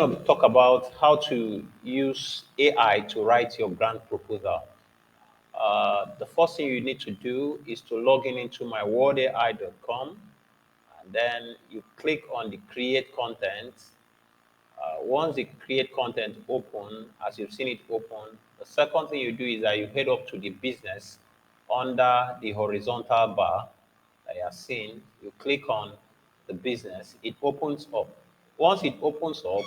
going to talk about how to use AI to write your grant proposal. The first thing you need to do is to log in into mywordai.com, and then you click on the create content. Once the create content open, as you've seen it open, the second thing you do is that you head up to the business under the horizontal bar that you are seeing. You click on the business, it opens up. Once it opens up,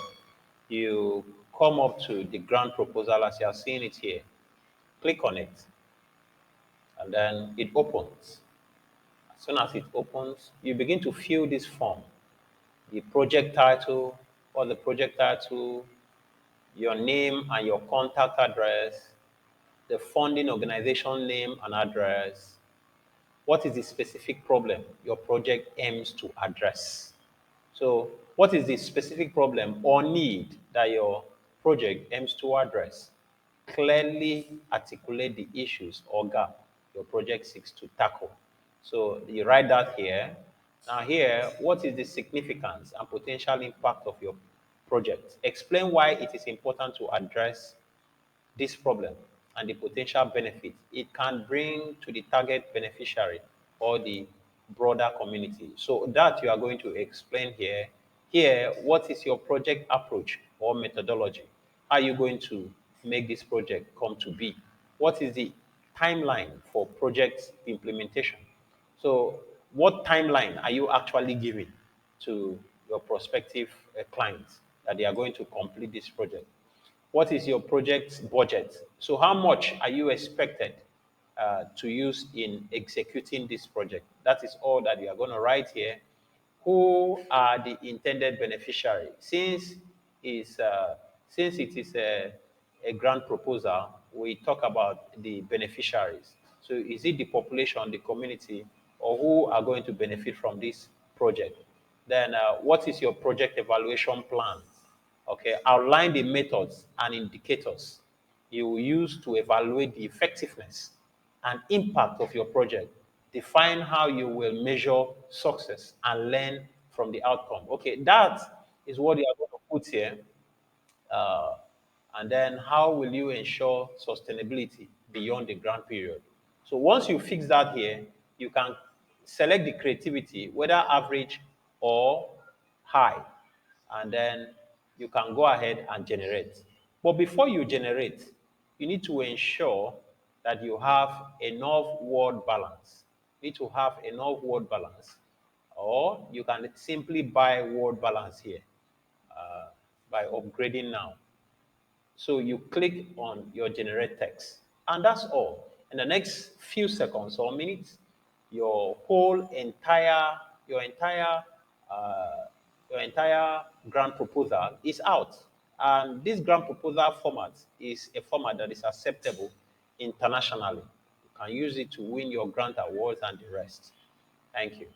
you come up to the grant proposal as you are seeing it here. Click on it, and then it opens. As soon as it opens, you begin to fill this form. The project title, or the project title, your name and your contact address, the funding organization name and address. What is the specific problem your project aims to address? So, what is the specific problem or need that your project aims to address? Clearly articulate the issues or gap your project seeks to tackle. So, you write that here. Now, here, what is the significance and potential impact of your project? Explain why it is important to address this problem and the potential benefit it can bring to the target beneficiary or the broader community. So that you are going to explain here. Here, what is your project approach or methodology? How are you going to make this project come to be? What is the timeline for project implementation? So what timeline are you actually giving to your prospective clients that they are going to complete this project? What is your project's budget? So how much are you expected to use in executing this project? That is all that you are going to write here. Who are the intended beneficiary? Since it is a grant proposal, we talk about the beneficiaries. So is it the population, the community, or who are going to benefit from this project? Then what is your project evaluation plan? Okay, outline the methods and indicators you will use to evaluate the effectiveness and impact of your project. Define how you will measure success and learn from the outcome. Okay, that is what you are going to put here. Uh, and then how will you ensure sustainability beyond the grant period? So once you fix that here, you can select the creativity, whether average or high, and then you can go ahead and generate. But before you generate, you need to ensure that you have enough word balance. You need to have enough word balance, or you can simply buy word balance here uh, by upgrading now. So you click on your generate text, and that's all. In the next few seconds or minutes, your whole entire your entire uh, your entire grant proposal is out. And this grant proposal format is a format that is acceptable internationally. You can use it to win your grant awards and the rest. Thank you.